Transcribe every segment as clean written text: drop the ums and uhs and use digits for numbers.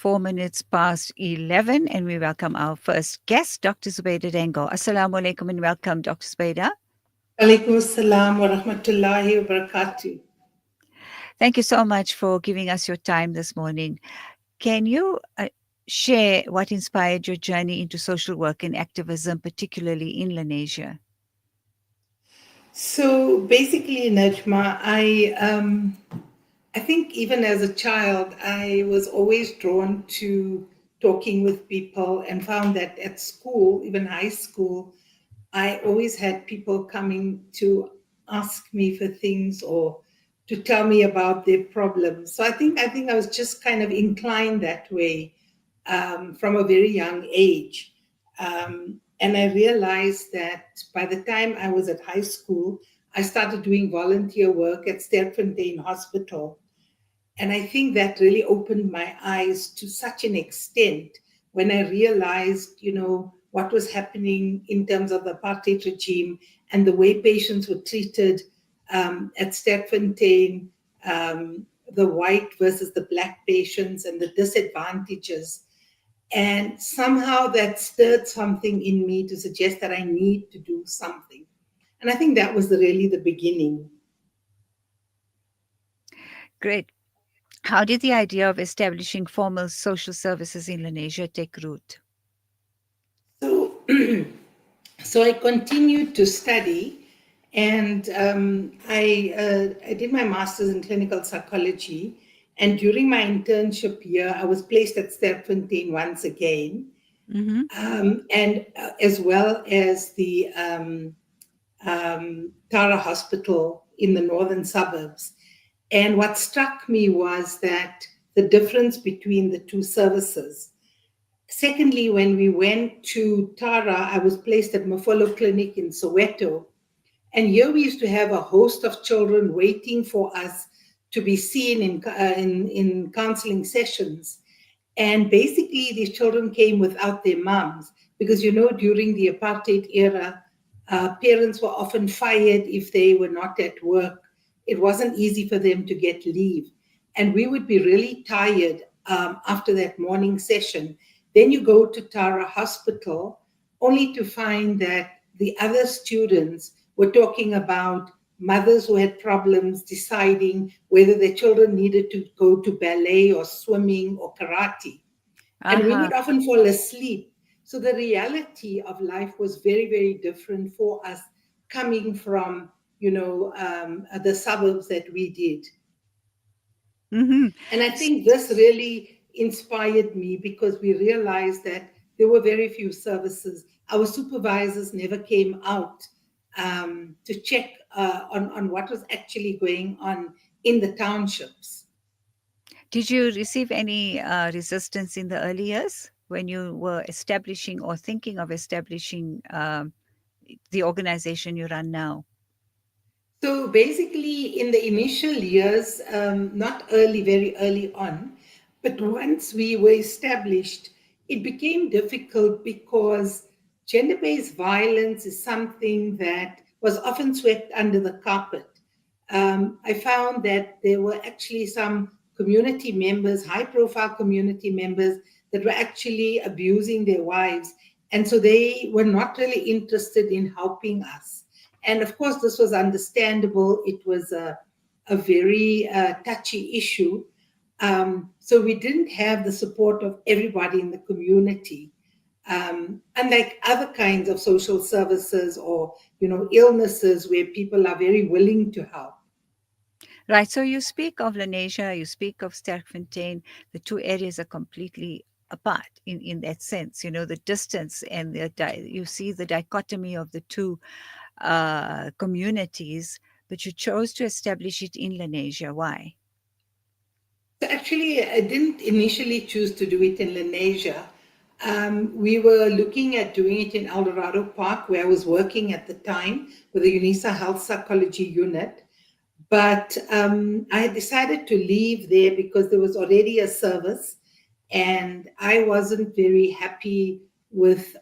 4 minutes past 11, and we welcome our first guest, Dr. Zubeda Dangor. Assalamu alaikum and welcome, Dr. Zubeda. Alaikum assalam wa rahmatullahi wa barakatuh. Thank you so much for giving us your time this morning. Can you share what inspired your journey into social work and activism, particularly in Lenasia? So basically, Najma, I think even as a child, I was always drawn to talking with people and found that at school, even high school, I always had people coming to ask me for things or to tell me about their problems. So I think I was just kind of inclined that way from a very young age. And I realized that by the time I was at high school, I started doing volunteer work at Sterkfontein Hospital. And I think that really opened my eyes to such an extent when I realized, what was happening in terms of the apartheid regime and the way patients were treated at Sterkfontein, the white versus the black patients and the disadvantages. And somehow that stirred something in me to suggest that I need to do something. And I think that was really the beginning. Great. How did the idea of establishing formal social services in Lenasia take root? So, so I continued to study, and I did my master's in clinical psychology. And during my internship year, I was placed at Sterkfontein once again, Mm-hmm. and as well as the Tara Hospital in the northern suburbs. And what struck me was that the difference between the two services. Secondly, when we went to Tara, I was placed at Mafolo Clinic in Soweto. And here we used to have a host of children waiting for us to be seen in counseling sessions. And basically, these children came without their moms because, during the apartheid era, parents were often fired if they were not at work. It wasn't easy for them to get leave. And we would be really tired after that morning session. Then you go to Tara Hospital only to find that the other students were talking about mothers who had problems deciding whether their children needed to go to ballet or swimming or karate. And we would often fall asleep. So the reality of life was very, very different for us coming from, the suburbs that we did. Mm-hmm. And I think this really inspired me because we realized that there were very few services. Our supervisors never came out to check on what was actually going on in the townships. Did you receive any resistance in the early years when you were establishing or thinking of establishing the organization you run now? So basically, in the initial years, not early, very early on, but once we were established, it became difficult because gender based violence is something that was often swept under the carpet. I found that there were actually some community members, high profile community members, that were actually abusing their wives. And so they were not really interested in helping us. And of course, this was understandable. It was a very touchy issue. So we didn't have the support of everybody in the community. Unlike other kinds of social services or, illnesses where people are very willing to help. Right. So you speak of Lenasia, you speak of Sterkfontein. The two areas are completely apart in that sense. The distance and you see the dichotomy of the two communities, but you chose to establish it in Lenasia. Why? So actually, I didn't initially choose to do it in Lenasia. We were looking at doing it in El Dorado Park, where I was working at the time with the UNISA Health Psychology Unit. But I had decided to leave there because there was already a service, and I wasn't very happy with,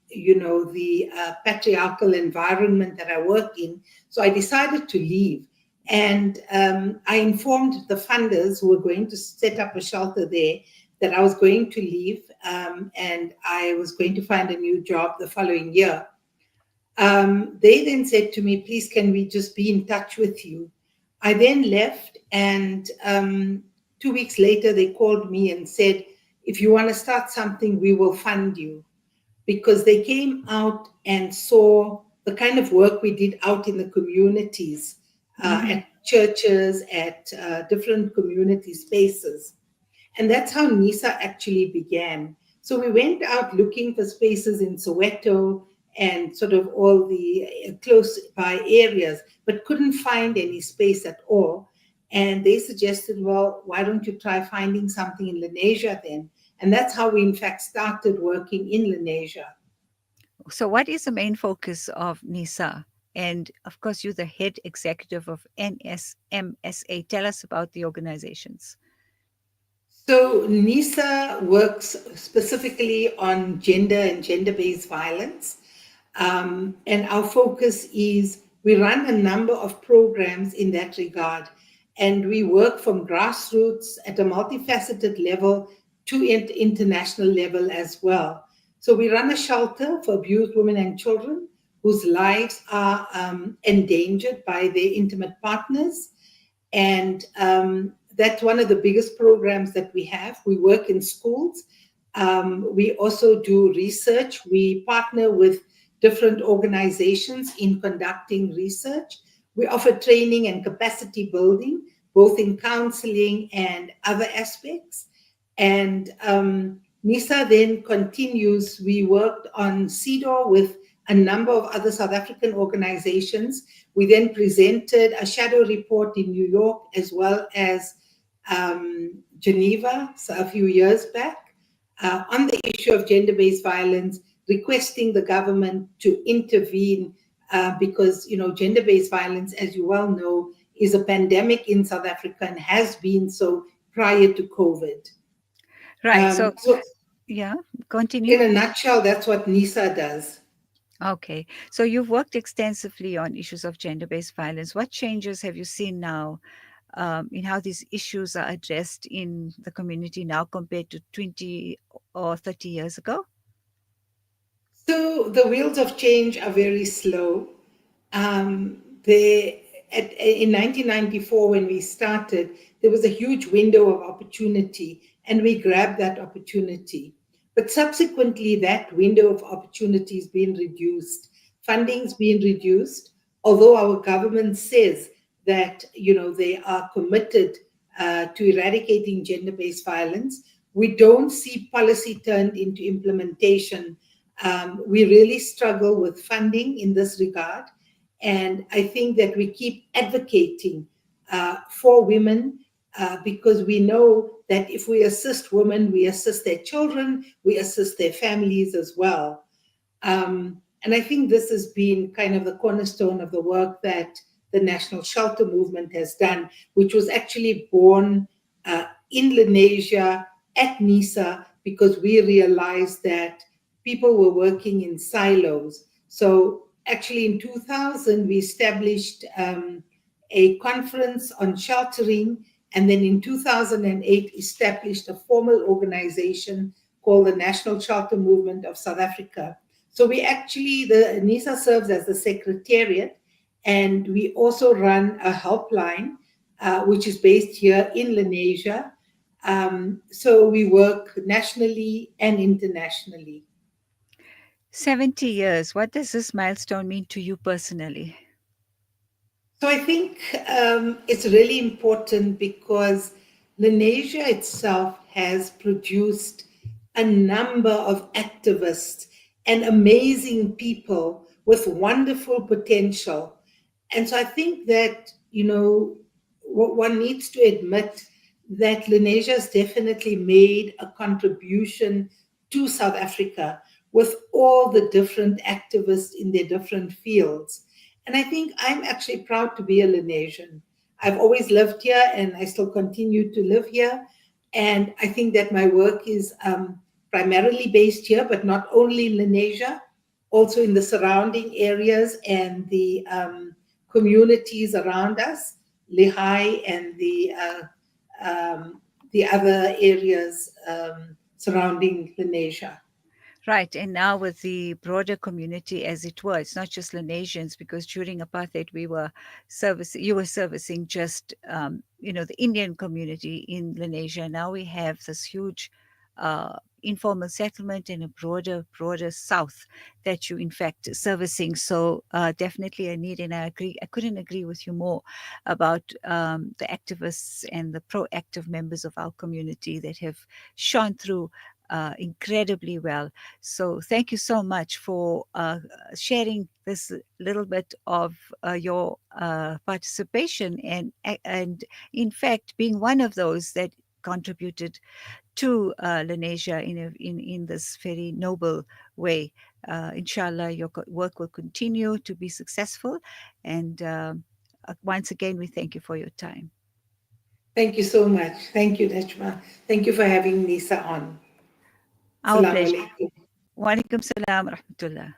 the patriarchal environment that I work in. So I decided to leave. And I informed the funders who were going to set up a shelter there that I was going to leave, and I was going to find a new job the following year. They then said to me, please, can we just be in touch with you? I then left, and 2 weeks later, they called me and said, if you want to start something, we will fund you. Because they came out and saw the kind of work we did out in the communities, Hmm. at churches, at different community spaces. And that's how Nisa actually began. So we went out looking for spaces in Soweto and sort of all the close by areas, but couldn't find any space at all. And they suggested, well, why don't you try finding something in Lenasia then? And that's how we, in fact, started working in Lenasia. So, what is the main focus of NISA? And of course, you're the head executive of NSMSA. Tell us about the organizations. So, NISA works specifically on gender and gender based violence. And our focus is we run a number of programs in that regard. And we work from grassroots at a multifaceted level to international level as well. So, we run a shelter for abused women and children whose lives are endangered by their intimate partners. And that's one of the biggest programs that we have. We work in schools. We also do research. We partner with different organizations in conducting research. We offer training and capacity building, both in counseling and other aspects. And NISA then continues. We worked on CEDAW with a number of other South African organizations. We then presented a shadow report in New York as well as Geneva, so a few years back, on the issue of gender based violence, requesting the government to intervene because, gender based violence, as you well know, is a pandemic in South Africa and has been so prior to COVID. Right. So, So, yeah, continue. in a nutshell, that's what NISA does. Okay. So, you've worked extensively on issues of gender based violence. What changes have you seen now in how these issues are addressed in the community now compared to 20 or 30 years ago? So the wheels of change are very slow. They in 1994 when we started, there was a huge window of opportunity, and we grabbed that opportunity. But subsequently, that window of opportunity has been reduced. Funding's been reduced, although our government says that they are committed to eradicating gender-based violence. We don't see policy turned into implementation. We really struggle with funding in this regard. And I think that we keep advocating for women because we know that if we assist women, we assist their children, we assist their families as well. And I think this has been kind of the cornerstone of the work that the National Shelter Movement has done, which was actually born in Lenasia at NISA because we realized that people were working in silos. So actually in 2000, we established a conference on sheltering, and then in 2008 established a formal organization called the National Shelter Movement of South Africa. So we actually, the NISA serves as the secretariat, and we also run a helpline, which is based here in Lenasia. So we work nationally and internationally. 70 years. What does this milestone mean to you personally? So I think it's really important because Lenasia itself has produced a number of activists and amazing people with wonderful potential. And so I think that, one needs to admit that Lenasia has definitely made a contribution to South Africa with all the different activists in their different fields. And I think I'm actually proud to be a Lenasian. I've always lived here and I still continue to live here. And I think that my work is primarily based here, but not only in Lenasia, also in the surrounding areas and the communities around us, Lehigh and the other areas surrounding Lenasia. Right, and now with the broader community, as it were, it's not just Lenasians, because during apartheid you were servicing just the Indian community in Lenasia. Now we have this huge informal settlement and a broader south that you in fact servicing. So definitely a need, and I agree. I couldn't agree with you more about the activists and the proactive members of our community that have shone through incredibly well. So thank you so much for sharing this little bit of your participation, and in fact being one of those that contributed to Lenasia in this very noble way. Inshallah, your work will continue to be successful, and once again we thank you for your time. Thank you so much. Thank you, Najma. Thank you for having Nisa on. Our Assalamu pleasure. alaikum. Wa alaikum salam rahmatullah.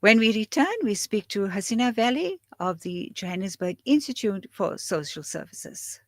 When we return, we speak to Hasina Valley of the Johannesburg Institute for Social Services.